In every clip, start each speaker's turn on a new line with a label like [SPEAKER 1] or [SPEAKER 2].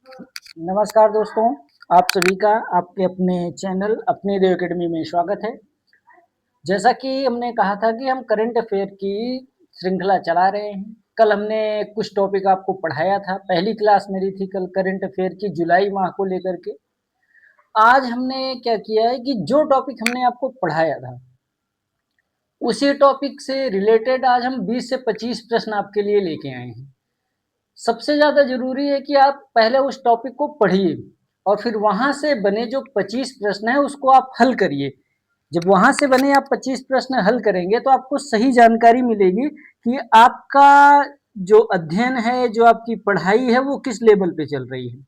[SPEAKER 1] नमस्कार दोस्तों, आप सभी का आपके अपने चैनल अपनी रेडियो एकेडमी में स्वागत है। जैसा कि हमने कहा था कि हम करंट अफेयर की श्रृंखला चला रहे हैं। कल हमने कुछ टॉपिक आपको पढ़ाया था, पहली क्लास मेरी थी कल करंट अफेयर की जुलाई माह को लेकर के। आज हमने क्या किया है कि जो टॉपिक हमने आपको पढ़ाया था, उसी टॉपिक से रिलेटेड आज हम 20 से 25 प्रश्न आपके लिए लेके आए हैं। सबसे ज़्यादा ज़रूरी है कि आप पहले उस टॉपिक को पढ़िए और फिर वहाँ से बने जो 25 प्रश्न हैं उसको आप हल करिए। जब वहाँ से बने आप 25 प्रश्न हल करेंगे तो आपको सही जानकारी मिलेगी कि आपका जो अध्ययन है, जो आपकी पढ़ाई है वो किस लेवल पे चल रही है।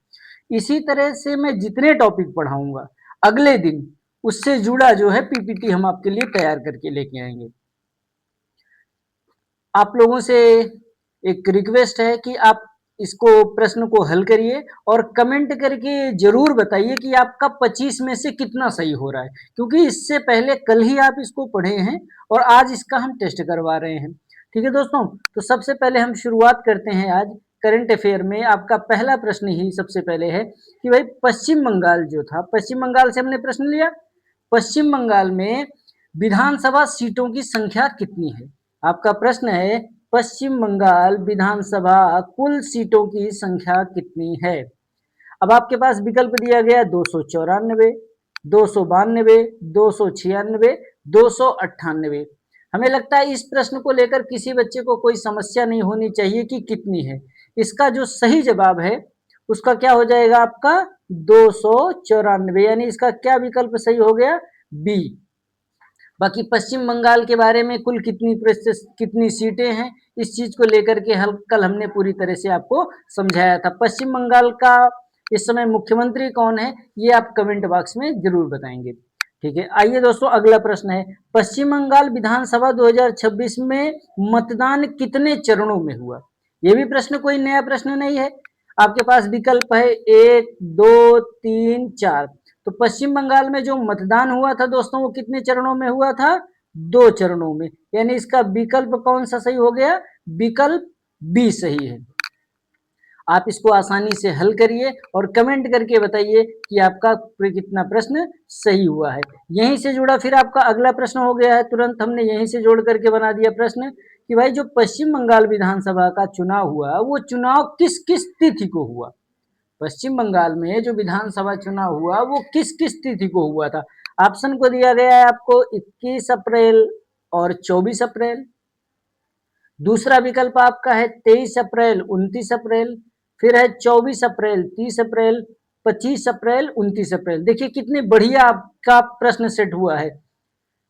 [SPEAKER 1] इसी तरह से मैं जितने टॉपिक पढ़ाऊँगा अगले दिन उससे जुड़ा जो है पीपीटी हम आपके लिए तैयार करके लेके आएँगे। आप लोगों से एक रिक्वेस्ट है कि आप इसको प्रश्न को हल करिए और कमेंट करके जरूर बताइए कि आपका 25 में से कितना सही हो रहा है, क्योंकि इससे पहले कल ही आप इसको पढ़े हैं और आज इसका हम टेस्ट करवा रहे हैं। ठीक है दोस्तों, तो सबसे पहले हम शुरुआत करते हैं आज करंट अफेयर में। आपका पहला प्रश्न ही सबसे पहले है कि भाई पश्चिम बंगाल जो था, पश्चिम बंगाल से हमने प्रश्न लिया, पश्चिम बंगाल में विधानसभा सीटों की संख्या कितनी है। आपका प्रश्न है पश्चिम बंगाल विधानसभा कुल सीटों की संख्या कितनी है। अब आपके पास विकल्प दिया गया 294, 292, 296, 298। हमें लगता है इस प्रश्न को लेकर किसी बच्चे को कोई समस्या नहीं होनी चाहिए कि कितनी है। इसका जो सही जवाब है उसका क्या हो जाएगा आपका 294, यानी इसका क्या विकल्प सही हो गया, बी। बाकी पश्चिम बंगाल के बारे में कुल कितनी सीटें हैं, इस चीज को लेकर के कल हमने पूरी तरह से आपको समझाया था। पश्चिम बंगाल का इस समय मुख्यमंत्री कौन है ये आप कमेंट बॉक्स में जरूर बताएंगे। ठीक है, आइए दोस्तों अगला प्रश्न है, पश्चिम बंगाल विधानसभा 2026 में मतदान कितने चरणों में हुआ। ये भी प्रश्न कोई नया प्रश्न नहीं है। आपके पास विकल्प है 1, 2, 3, 4। तो पश्चिम बंगाल में जो मतदान हुआ था दोस्तों वो कितने चरणों में हुआ था, 2 चरणों में, यानी इसका विकल्प कौन सा सही हो गया, विकल्प बी सही है। आप इसको आसानी से हल करिए और कमेंट करके बताइए कि आपका कितना प्रश्न सही हुआ है। यहीं से जुड़ा फिर आपका अगला प्रश्न हो गया है, तुरंत हमने यहीं से जोड़ करके बना दिया प्रश्न कि भाई जो पश्चिम बंगाल विधानसभा का चुनाव हुआ वो चुनाव किस किस तिथि को हुआ। पश्चिम बंगाल में जो विधानसभा चुनाव हुआ वो किस किस तिथि को हुआ था। ऑप्शन को दिया गया है आपको 21 अप्रैल और 24 अप्रैल। दूसरा विकल्प आपका है 23 अप्रैल 29 अप्रैल, फिर है 24 अप्रैल 30 अप्रैल, 25 अप्रैल 29 अप्रैल। देखिए कितने बढ़िया आपका प्रश्न सेट हुआ है।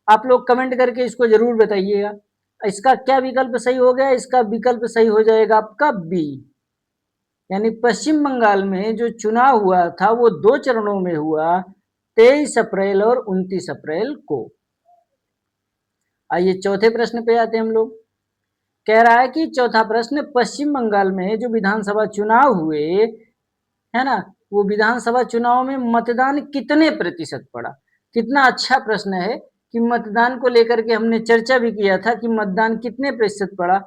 [SPEAKER 1] आप लोग कमेंट करके इसको जरूर बताइएगा इसका क्या विकल्प सही हो गया। इसका विकल्प सही हो जाएगा आपका बी, यानी पश्चिम बंगाल में जो चुनाव हुआ था वो 2 चरणों में हुआ, 23 अप्रैल और 29 अप्रैल को। आइए चौथे प्रश्न पे आते हैं हम लोग। कह रहा है कि चौथा प्रश्न, पश्चिम बंगाल में जो विधानसभा चुनाव हुए है ना, वो विधानसभा चुनाव में मतदान कितने प्रतिशत पड़ा। कितना अच्छा प्रश्न है कि मतदान को लेकर के हमने चर्चा भी किया था कि मतदान कितने प्रतिशत पड़ा।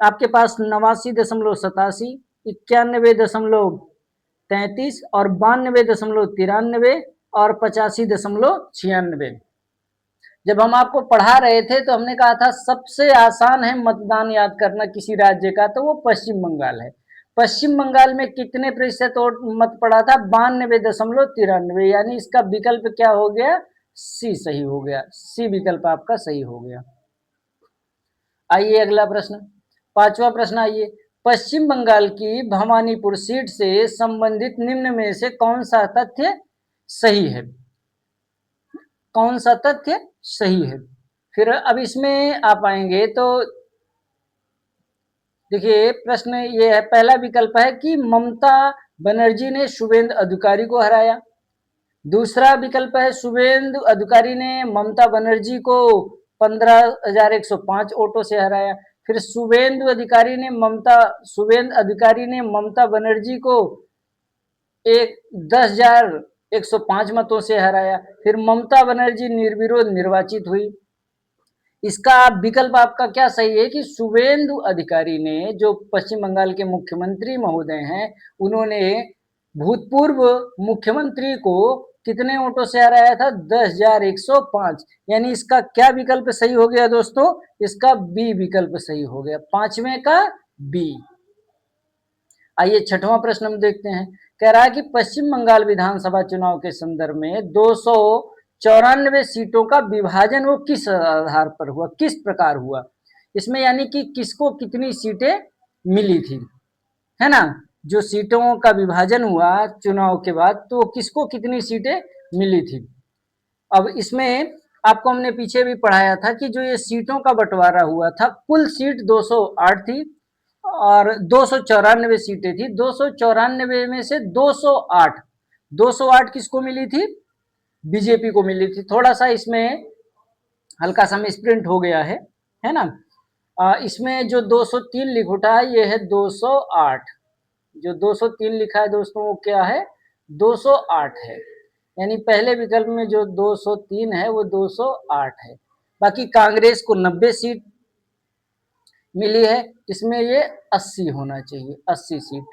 [SPEAKER 1] आपके पास 89.87, 91.33 और 92.93 और 85.96। जब हम आपको पढ़ा रहे थे तो हमने कहा था सबसे आसान है मतदान याद करना किसी राज्य का, तो वो पश्चिम बंगाल है। पश्चिम बंगाल में कितने प्रतिशत मत पड़ा था, 92.93, यानी इसका विकल्प क्या हो गया, सी सही हो गया। सी विकल्प आपका सही हो गया। आइए अगला प्रश्न, पांचवा प्रश्न। आइए, पश्चिम बंगाल की भवानीपुर सीट से संबंधित निम्न में से कौन सा तथ्य सही है। कौन सा तथ्य सही है। फिर अब इसमें आप आएंगे तो देखिए प्रश्न ये है, पहला विकल्प है कि ममता बनर्जी ने शुभेंदु अधिकारी को हराया। दूसरा विकल्प है शुभेंदु अधिकारी ने ममता बनर्जी को 15,105 वोटों से हराया। फिर शुभेंदु अधिकारी ने ममता बनर्जी को 10,105 मतों से हराया। फिर ममता बनर्जी निर्विरोध निर्वाचित हुई। इसका विकल्प आपका क्या सही है कि शुभेंदु अधिकारी ने, जो पश्चिम बंगाल के मुख्यमंत्री महोदय हैं, उन्होंने भूतपूर्व मुख्यमंत्री को कितने वोटों से हराया था? 10,105। यानी इसका क्या विकल्प सही हो गया दोस्तों? इसका बी विकल्प सही हो गया, पांचवें का बी। आइए छठवां प्रश्न हम देखते हैं। कह रहा है कि पश्चिम बंगाल विधानसभा चुनाव के संदर्भ में 294 सीटों का विभाजन वो किस आधार पर हुआ, किस प्रकार हुआ? इसमें यानी कि किसको कितनी सीटें मिली थी, है ना? जो सीटों का विभाजन हुआ चुनाव के बाद, तो किसको कितनी सीटें मिली थी? अब इसमें आपको हमने पीछे भी पढ़ाया था कि जो ये सीटों का बंटवारा हुआ था, कुल सीट 208 थी और 294 सीटें थी। 294 में से 208 किसको मिली थी? बीजेपी को मिली थी। थोड़ा सा इसमें हल्का सा मिसप्रिंट हो गया है ना? इसमें जो 203 लिख उठा है ये है 208। जो 203 लिखा है दोस्तों वो क्या है? 208 है। यानी पहले विकल्प में जो 203 है वो 208 है। बाकी कांग्रेस को 90 सीट मिली है, इसमें ये 80 होना चाहिए, 80 सीट,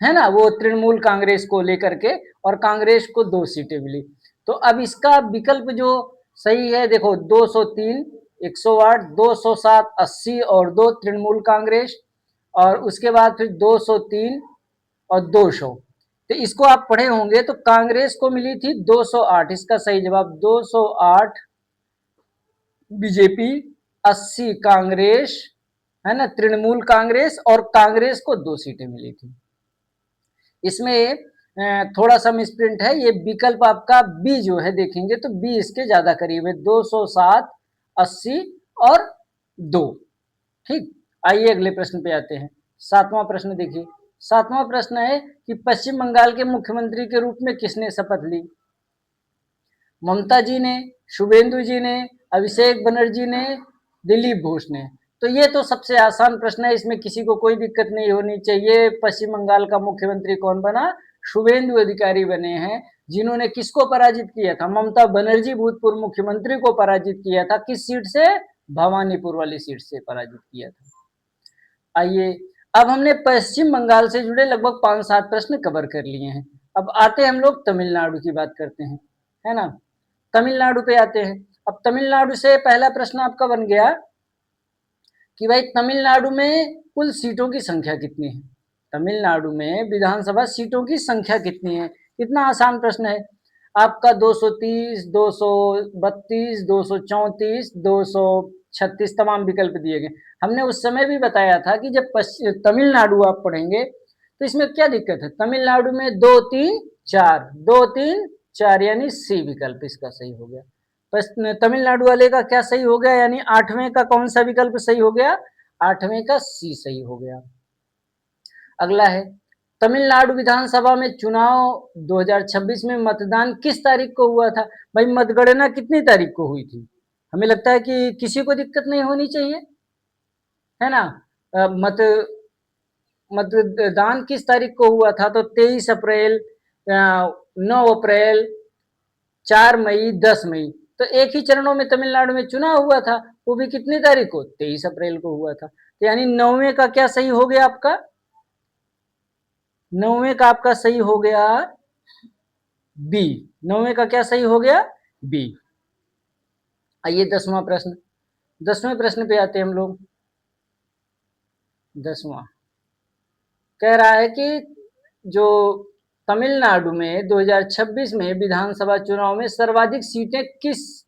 [SPEAKER 1] है ना? वो तृणमूल कांग्रेस को लेकर के, और कांग्रेस को 2 सीटें मिली। तो अब इसका विकल्प जो सही है, देखो 203, 108, 207, 80 और 2 तृणमूल कांग्रेस, और उसके बाद फिर 203 और 200। तो इसको आप पढ़े होंगे तो कांग्रेस को मिली थी 208, इसका सही जवाब 208 बीजेपी, 80 कांग्रेस, है ना, तृणमूल कांग्रेस, और कांग्रेस को 2 सीटें मिली थी। इसमें थोड़ा सा मिसप्रिंट है, ये विकल्प आपका बी जो है देखेंगे तो बी इसके ज्यादा करीब है, 207, 80 और 2। ठीक, आइए अगले प्रश्न पे आते हैं। सातवां प्रश्न देखिए। सातवां प्रश्न है कि पश्चिम बंगाल के मुख्यमंत्री के रूप में किसने शपथ ली? ममता जी ने, शुभेंदु जी ने, अभिषेक बनर्जी ने, दिलीप घोष ने। तो ये तो सबसे आसान प्रश्न है, इसमें किसी को कोई दिक्कत नहीं होनी चाहिए। पश्चिम बंगाल का मुख्यमंत्री कौन बना? शुभेंदु अधिकारी बने हैं, जिन्होंने किसको पराजित किया था? ममता बनर्जी भूतपूर्व मुख्यमंत्री को पराजित किया था। किस सीट से? भवानीपुर वाली सीट से पराजित किया था। आइए, अब हमने पश्चिम बंगाल से जुड़े लगभग 5-7 प्रश्न कवर कर लिए हैं। अब आते हम लोग तमिलनाडु की बात करते हैं, है ना? तमिलनाडु पे आते हैं। अब तमिलनाडु से पहला प्रश्न आपका बन गया कि भाई तमिलनाडु में कुल सीटों की संख्या कितनी है? तमिलनाडु में विधानसभा सीटों की संख्या कितनी है? कितना आसान प्रश्न है आपका। 230, 232, 234, 236 तमाम विकल्प दिए गए। हमने उस समय भी बताया था कि जब तमिलनाडु आप पढ़ेंगे तो इसमें क्या दिक्कत है? तमिलनाडु में 2 3 4, 2 3 4, यानी सी विकल्प इसका सही हो गया। तमिलनाडु वाले का क्या सही हो गया? यानी 8वें का कौन सा विकल्प सही हो गया? 8वें का सी सही हो गया। अगला है, तमिलनाडु विधानसभा में चुनाव 2026 में मतदान किस तारीख को हुआ था? भाई मतगणना कितनी तारीख को हुई थी? हमें लगता है कि किसी को दिक्कत नहीं होनी चाहिए, है ना? मतदान किस तारीख को हुआ था? तो 23 अप्रैल, 9 अप्रैल, 4 मई, 10 मई। तो एक ही चरणों में तमिलनाडु में चुनाव हुआ था, वो भी कितनी तारीख को? 23 अप्रैल को हुआ था। तो यानी 9वें का क्या सही हो गया आपका? 9वें का आपका सही हो गया बी। 9वें का क्या सही हो गया? बी। आइए 10वां प्रश्न। 10वें प्रश्न पे आते हैं हम लोग। 10वां कह रहा है कि जो तमिलनाडु में 2026 में विधानसभा चुनाव में सर्वाधिक सीटें किस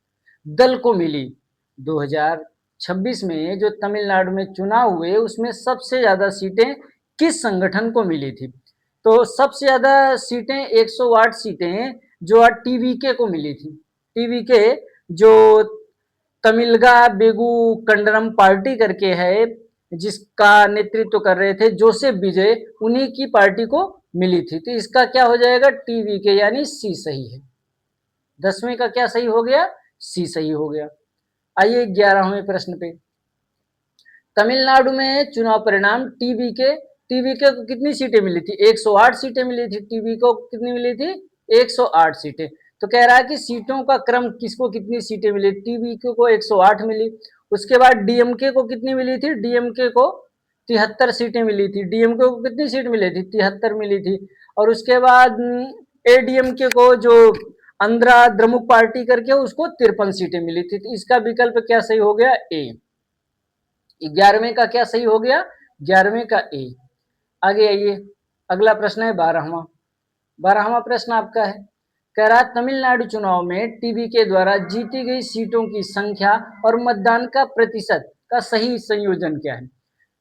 [SPEAKER 1] दल को मिली? 2026 में जो तमिलनाडु में चुनाव हुए उसमें सबसे ज्यादा सीटें किस संगठन को मिली थी? तो सबसे ज्यादा सीटें 108 सीटें जो टीवीके को मिली थी। टीवीके जो तमिलगा बेगू कंडरम पार्टी करके है, जिसका नेतृत्व कर रहे थे जोसेफ विजय, उन्हीं की पार्टी को मिली थी। तो इसका क्या हो जाएगा? टीवीके, यानी सी सही है। 10वें का क्या सही हो गया? सी सही हो गया। आइए 11वें प्रश्न पे। तमिलनाडु में चुनाव परिणाम टीवीके को कितनी सीटें मिली थी? 108 सीटें मिली थी। टीवी को कितनी मिली थी? 108 सीटें। तो कह रहा है कि सीटों का क्रम किसको कितनी सीटें मिली? टीवीके को 108 मिली। उसके बाद डीएमके को कितनी मिली थी? डीएमके को 73 सीटें मिली थी। डीएमके को कितनी सीट मिली थी? 73 मिली थी। और उसके बाद एडीएमके को जो आंध्रा द्रमुक पार्टी करके उसको 53 सीटें मिली थी। तो इसका विकल्प क्या सही हो गया? ए। 11वें का क्या सही हो गया? 11वें का ए। आगे आइए, अगला प्रश्न है 12वां। 12वां प्रश्न आपका है, कह रहा तमिलनाडु चुनाव में टीवी के द्वारा जीती गई सीटों की संख्या और मतदान का प्रतिशत का सही संयोजन क्या है?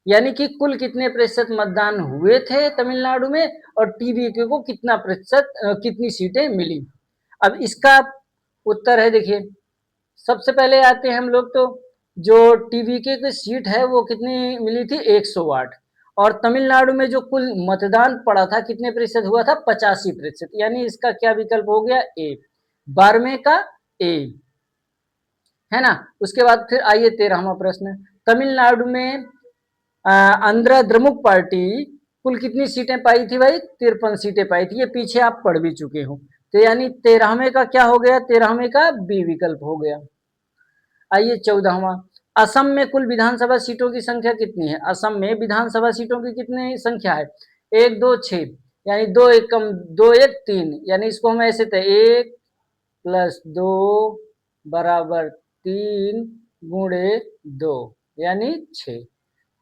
[SPEAKER 1] यानी कि कुल कितने प्रतिशत मतदान हुए थे तमिलनाडु में और टीवीके को कितना प्रतिशत कितनी सीटें मिली। अब इसका उत्तर है, देखिए सबसे पहले आते हैं हम लोग, तो जो टीवीके की सीट है वो कितनी मिली थी? 108। और तमिलनाडु में जो कुल मतदान पड़ा था कितने प्रतिशत हुआ था? 85%। यानी इसका क्या विकल्प हो गया? ए। 12वें का ए, है ना। उसके बाद फिर आइए 13वां प्रश्न, तमिलनाडु में आंध्रा द्रमुक पार्टी कुल कितनी सीटें पाई थी भाई? 53 सीटें पाई थी। ये पीछे आप पढ़ भी चुके हो। तो यानी 13वें का क्या हो गया? 13वें का बी विकल्प हो गया। आइए 14वां, असम में कुल विधानसभा सीटों की संख्या कितनी है? असम में विधानसभा सीटों की कितनी संख्या है? 1 2 6, यानी 2 एकम 2 1 3, यानी इसको हम ऐसे थे 1 प्लस 2 बराबर 3 गुणे 2, यानी 6।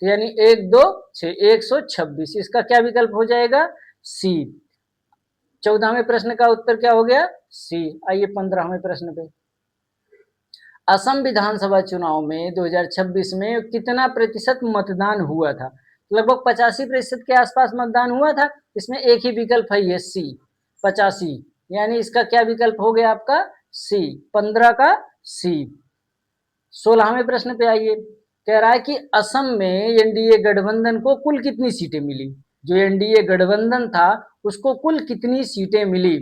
[SPEAKER 1] तो यानी 1 2 6, 126। इसका क्या विकल्प हो जाएगा? सी। 14वें प्रश्न का उत्तर क्या हो गया? सी। आइए 15वें प्रश्न पे, असम विधानसभा चुनाव में 2026 में कितना प्रतिशत मतदान हुआ था? लगभग 85% के आसपास मतदान हुआ था। इसमें एक ही विकल्प है, ये सी 85, यानी इसका क्या विकल्प हो गया आपका? सी। 15 का सी। 16वें प्रश्न पे आइए, कह रहा है कि असम में एनडीए गठबंधन को कुल कितनी सीटें मिली? जो एनडीए गठबंधन था उसको कुल कितनी सीटें मिली?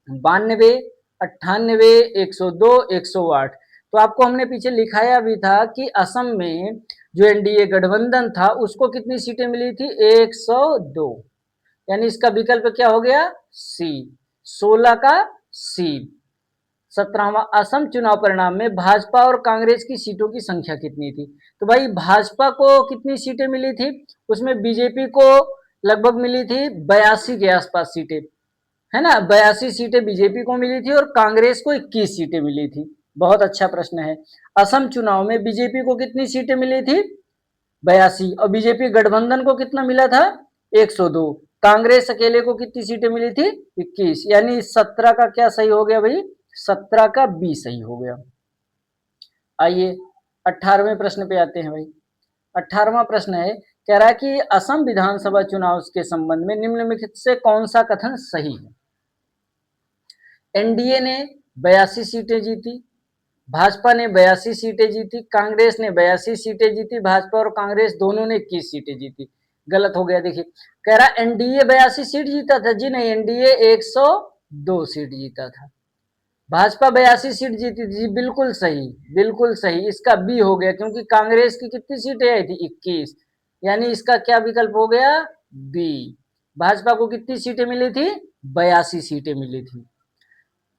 [SPEAKER 1] 92, 98, 102, 108। तो आपको हमने पीछे लिखाया भी था कि असम में जो एनडीए गठबंधन था उसको कितनी सीटें मिली थी? 102। यानी इसका विकल्प क्या हो गया? सी। 16 का सी। 17वां, असम चुनाव परिणाम में भाजपा और कांग्रेस की सीटों की संख्या कितनी थी? तो भाई भाजपा को कितनी सीटें मिली थी? उसमें बीजेपी को लगभग मिली थी 82 के आसपास सीटें, है ना। 82 सीटें बीजेपी को मिली थी और कांग्रेस को 21 सीटें मिली थी। बहुत अच्छा प्रश्न है। असम चुनाव में बीजेपी को कितनी सीटें मिली थी? 82। और बीजेपी गठबंधन को कितना मिला था? 102। कांग्रेस अकेले को कितनी सीटें मिली थी? 21। यानी 17 का क्या सही हो गया भाई? 17 का बी सही हो गया। आइए 18वें प्रश्न पे आते हैं भाई। 18वां प्रश्न है, कह रहा है कि असम विधानसभा चुनाव के संबंध में निम्नलिखित से कौन सा कथन सही है? एनडीए ने 82 सीटें जीती, भाजपा ने 82 सीटें जीती, कांग्रेस ने 82 सीटें जीती, भाजपा और कांग्रेस दोनों ने 21 सीटें जीती। गलत हो गया। देखिए कह रहा एनडीए 82 सीट जीता था। जी नहीं, एनडीए 102 सीट जीता था। भाजपा 82 सीट जीती थी। बिल्कुल सही, बिल्कुल सही। इसका बी हो गया, क्योंकि कांग्रेस की कितनी सीटें आई थी? 21। यानी इसका क्या विकल्प हो गया? बी। भाजपा को कितनी सीटें मिली थी? 82 सीटें मिली थी।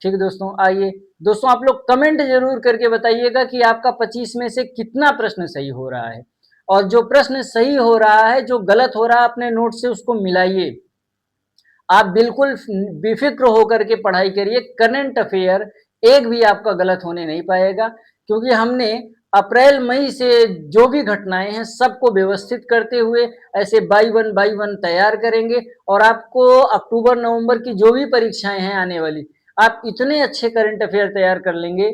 [SPEAKER 1] ठीक है दोस्तों, आइए दोस्तों आप लोग कमेंट जरूर करके बताइएगा कि आपका 25 में से कितना प्रश्न सही हो रहा है। और जो प्रश्न सही हो रहा है, जो गलत हो रहा है, अपने नोट से उसको मिलाइए। आप बिल्कुल बेफिक्र होकर के पढ़ाई करिए। करंट अफेयर एक भी आपका गलत होने नहीं पाएगा, क्योंकि हमने अप्रैल मई से जो भी घटनाएं हैं सबको व्यवस्थित करते हुए ऐसे बाई वन तैयार करेंगे। और आपको अक्टूबर नवंबर की जो भी परीक्षाएं हैं आने वाली, आप इतने अच्छे करंट अफेयर तैयार कर लेंगे,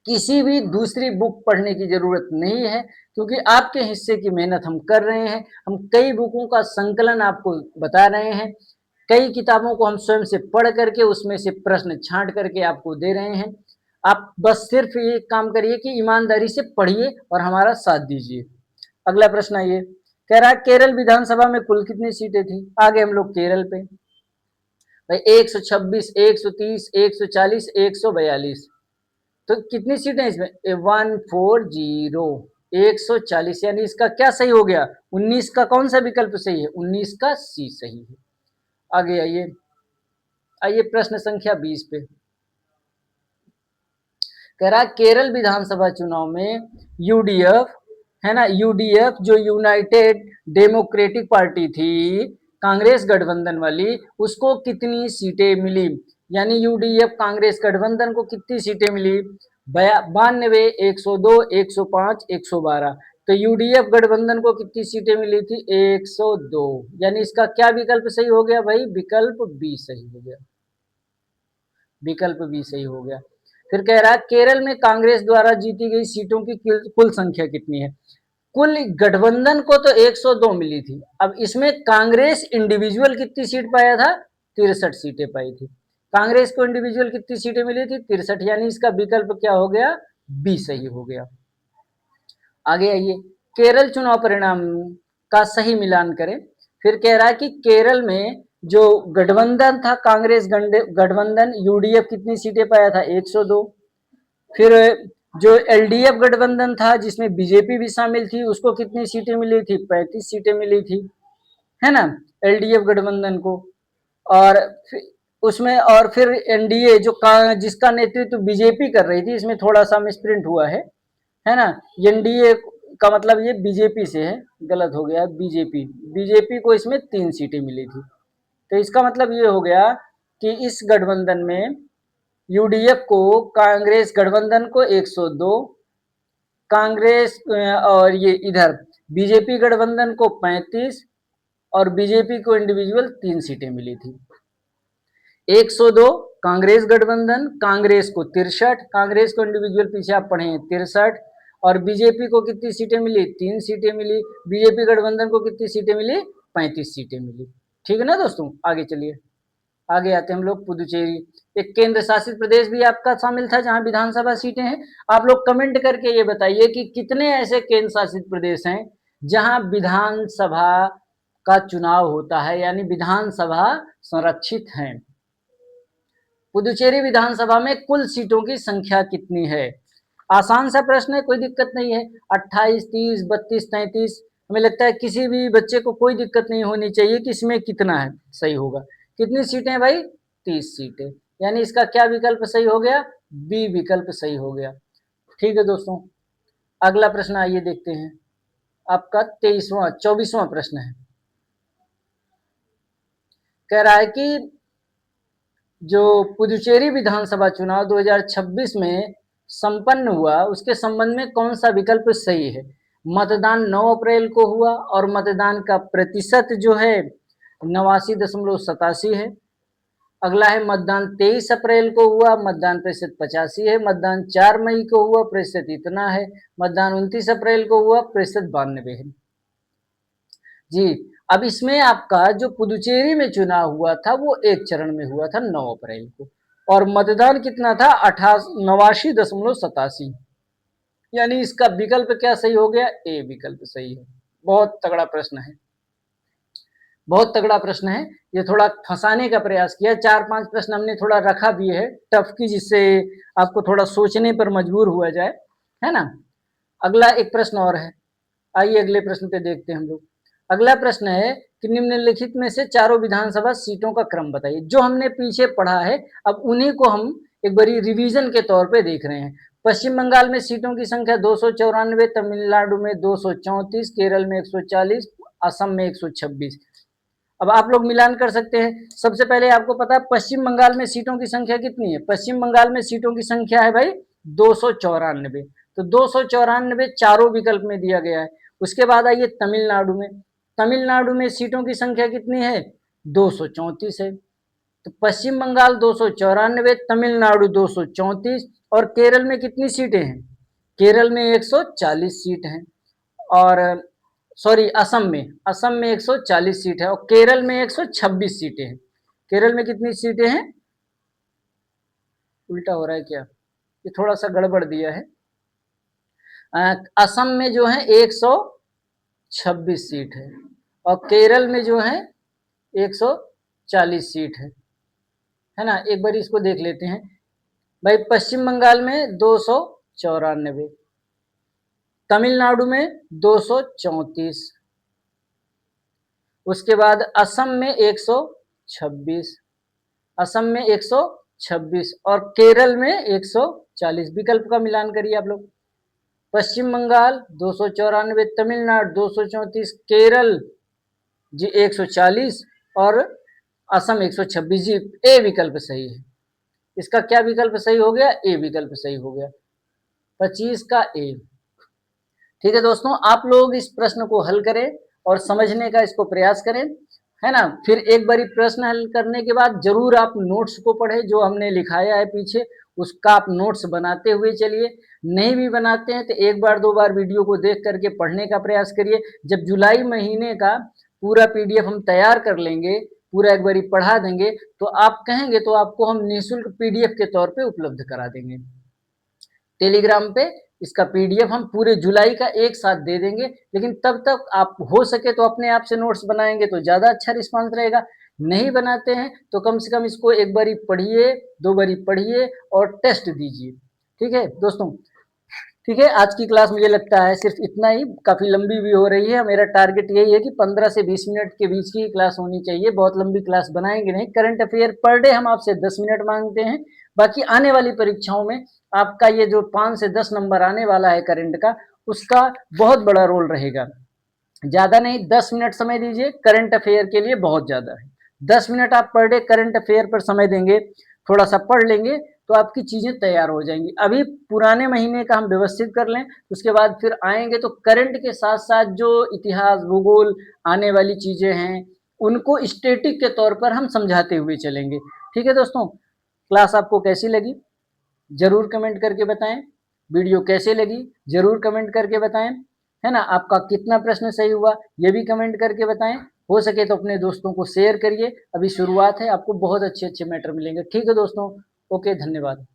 [SPEAKER 1] किसी भी दूसरी बुक पढ़ने की जरूरत नहीं है, क्योंकि आपके हिस्से की मेहनत हम कर रहे हैं। हम कई बुकों का संकलन आपको बता रहे हैं, कई किताबों को हम स्वयं से पढ़ करके उसमें से प्रश्न छांट करके आपको दे रहे हैं। आप बस सिर्फ ये काम करिए कि ईमानदारी से पढ़िए और हमारा साथ दीजिए। अगला प्रश्न आइए, कह रहा है केरल विधानसभा में कुल कितनी सीटें थी? आगे हम लोग केरल पे भाई 126, 130, 140, 142। तो कितनी सीटें इसमें? 140, 140। यानी इसका क्या सही हो गया? 19 का कौन सा विकल्प सही है? 19 का सी सही है। आगे आइए, आइए प्रश्न संख्या 20 पे, कह रहा केरल विधानसभा चुनाव में यूडीएफ है ना, यूडीएफ जो यूनाइटेड डेमोक्रेटिक पार्टी थी, कांग्रेस गठबंधन वाली, उसको कितनी सीटें मिली? यानी यूडीएफ कांग्रेस गठबंधन को कितनी सीटें मिली? 92, 102, 105, 112। तो यूडीएफ गठबंधन को कितनी सीटें मिली थी? 102। यानी इसका क्या विकल्प सही हो गया भाई? विकल्प बी सही हो गया। विकल्प बी सही हो गया। फिर कह रहा है केरल में कांग्रेस द्वारा जीती गई सीटों की कुल संख्या कितनी है? कुल गठबंधन को तो 102 मिली थी। अब इसमें कांग्रेस इंडिविजुअल कितनी सीट पाया था? 63 सीटें पाई थी। कांग्रेस को इंडिविजुअल कितनी सीटें मिली थी? 63। यानी इसका विकल्प क्या हो गया? बी सही हो गया। आगे आइए, केरल चुनाव परिणाम का सही मिलान करें। फिर कह रहा है कि केरल में जो गठबंधन था, कांग्रेस गठबंधन, यूडीएफ कितनी सीटें पाया था? 102। फिर जो एलडीएफ गठबंधन था जिसमें बीजेपी भी शामिल थी, उसको कितनी सीटें मिली थी? 35 सीटें मिली थी, है ना, एलडीएफ गठबंधन को। और उसमें और फिर एनडीए जो जिसका नेतृत्व बीजेपी कर रही थी, इसमें थोड़ा सा मिसप्रिंट हुआ है ना, एनडीए का मतलब ये बीजेपी से है, गलत हो गया, बीजेपी, बीजेपी को इसमें 3 सीटें मिली थी। तो इसका मतलब ये हो गया कि इस गठबंधन में यूडीएफ को, कांग्रेस गठबंधन को 102, कांग्रेस और ये इधर बीजेपी गठबंधन को 35 और बीजेपी को इंडिविजुअल 3 सीटें मिली थी। 102 कांग्रेस गठबंधन, कांग्रेस को 63, कांग्रेस को इंडिविजुअल पीछे आप पढ़े 63, और बीजेपी को कितनी सीटें मिली? 3 सीटें मिली। बीजेपी गठबंधन को कितनी सीटें मिली? 35 सीटें मिली। ठीक है ना दोस्तों, आगे चलिए। आगे आते हैं हम लोग पुदुचेरी। एक केंद्र शासित प्रदेश भी आपका शामिल था जहां विधानसभा सीटें हैं। आप लोग कमेंट करके ये बताइए कि कितने ऐसे केंद्र शासित प्रदेश हैं जहां विधानसभा का चुनाव होता है, यानी विधानसभा संरक्षित है। पुदुचेरी विधानसभा में कुल सीटों की संख्या कितनी है? आसान सा प्रश्न है, कोई दिक्कत नहीं है। 28, 30, 32, 33। हमें लगता है किसी भी बच्चे को कोई दिक्कत नहीं होनी चाहिए कि इसमें कितना है, सही होगा। कितनी सीटें हैं भाई? 30 सीटें। यानी इसका क्या विकल्प सही हो गया? बी विकल्प सही हो गया। ठीक है दोस्तों, अगला प्रश्न आइए देखते हैं। आपका 24वां प्रश्न है। कह रहा है कि जो पुदुचेरी विधानसभा चुनाव 2026 में संपन्न हुआ, उसके संबंध में कौन सा विकल्प सही है? मतदान 9 अप्रैल को हुआ और मतदान का प्रतिशत जो है 89.87 है। अगला है मतदान 23 अप्रैल को हुआ, मतदान प्रतिशत 85 है। मतदान 4 मई को हुआ, प्रतिशत इतना है। मतदान 29 अप्रैल को हुआ, प्रतिशत 92 है। जी, अब इसमें आपका जो पुदुचेरी में चुनाव हुआ था वो एक चरण में हुआ था 9 अप्रैल को, और मतदान कितना था? 89.87। यानी इसका विकल्प क्या सही हो गया? ए विकल्प सही है। बहुत तगड़ा प्रश्न है, बहुत तगड़ा प्रश्न है। ये थोड़ा फंसाने का प्रयास किया। 4-5 प्रश्न हमने थोड़ा रखा भी है टफ की, जिससे आपको थोड़ा सोचने पर मजबूर हुआ जाए, है ना। अगला एक प्रश्न और है, आइए अगले प्रश्न पे देखते हैं हम लोग। अगला प्रश्न है कि निम्नलिखित में से चारों विधानसभा सीटों का क्रम बताइए। जो हमने पीछे पढ़ा है, अब उन्हीं को हम एक बारी रिवीजन के तौर पे देख रहे हैं। पश्चिम बंगाल में सीटों की संख्या 294, तमिलनाडु में 234, केरल में 140, असम में 126। अब आप लोग मिलान कर सकते हैं। सबसे पहले आपको पता है पश्चिम बंगाल में सीटों की संख्या कितनी है? पश्चिम बंगाल में सीटों की संख्या है भाई 294। तो 294 चारों विकल्प में दिया गया है। उसके बाद आइए तमिलनाडु में। तमिलनाडु में सीटों की संख्या कितनी है? 234 है। तो पश्चिम बंगाल 294, तमिलनाडु 234, और केरल में कितनी सीटें हैं? केरल में 140 सीट हैं। और सॉरी, असम में 140 सीट है, और केरल में 126 सीटें हैं। केरल में कितनी सीटें हैं? उल्टा हो रहा है क्या? ये थोड़ा सा गड़बड़ दिया है। असम में जो है 126 सीट है, और केरल में जो है 140 सीट है ना। एक बार इसको देख लेते हैं भाई। पश्चिम बंगाल में 294, तमिलनाडु में 234, उसके बाद असम में 126, असम में 126, और केरल में 140। विकल्प का मिलान करिए आप लोग। पश्चिम बंगाल 294, तमिलनाडु 234, केरल जी 140 और असम 126 जी। ए विकल्प सही है। इसका क्या विकल्प सही हो गया? ए विकल्प सही हो गया, 25 का ए। ठीक है दोस्तों, आप लोग इस प्रश्न को हल करें और समझने का इसको प्रयास करें, है ना। फिर एक बारी प्रश्न हल करने के बाद जरूर आप नोट्स को पढ़ें, जो हमने लिखाया है पीछे उसका आप नोट्स बनाते हुए चलिए। नहीं भी बनाते हैं तो एक बार दो बार वीडियो को देख करके पढ़ने का प्रयास करिए। जब जुलाई महीने का पूरा पीडीएफ हम तैयार कर लेंगे, पूरा एक बारी पढ़ा देंगे, तो आप कहेंगे तो आपको हम निःशुल्क पीडीएफ के तौर पे उपलब्ध करा देंगे। टेलीग्राम पे इसका पीडीएफ हम पूरे जुलाई का एक साथ दे देंगे, लेकिन तब तक आप हो सके तो अपने आप से नोट्स बनाएंगे तो ज़्यादा अच्छा रिस्पांस रहेगा। नहीं बनाते हैं तो कम से कम इसको एक बारी पढ़िए, दो बारी पढ़िए और टेस्ट दीजिए। ठीक है दोस्तों, ठीक है, आज की क्लास मुझे लगता है सिर्फ इतना ही, काफ़ी लंबी भी हो रही है। मेरा टारगेट यही है कि 15 से 20 मिनट के बीच की क्लास होनी चाहिए, बहुत लंबी क्लास बनाएंगे नहीं। करंट अफेयर पर डे हम आपसे 10 मिनट मांगते हैं। बाकी आने वाली परीक्षाओं में आपका ये जो 5 से 10 नंबर आने वाला है करंट का, उसका बहुत बड़ा रोल रहेगा। ज़्यादा नहीं, 10 मिनट समय दीजिए, करंट अफेयर के लिए बहुत ज़्यादा है। 10 मिनट आप पर डे करंट अफेयर पर समय देंगे, थोड़ा सा पढ़ लेंगे तो आपकी चीज़ें तैयार हो जाएंगी। अभी पुराने महीने का हम व्यवस्थित कर लें, उसके बाद फिर आएंगे तो करंट के साथ साथ जो इतिहास, भूगोल, आने वाली चीज़ें हैं, उनको स्टैटिक के तौर पर हम समझाते हुए चलेंगे। ठीक है दोस्तों, क्लास आपको कैसी लगी जरूर कमेंट करके बताएं। वीडियो कैसे लगी जरूर कमेंट करके बताएं, है ना। आपका कितना प्रश्न सही हुआ ये भी कमेंट करके बताएं। हो सके तो अपने दोस्तों को शेयर करिए, अभी शुरुआत है, आपको बहुत अच्छे अच्छे मैटर मिलेंगे। ठीक है दोस्तों, ओके, धन्यवाद।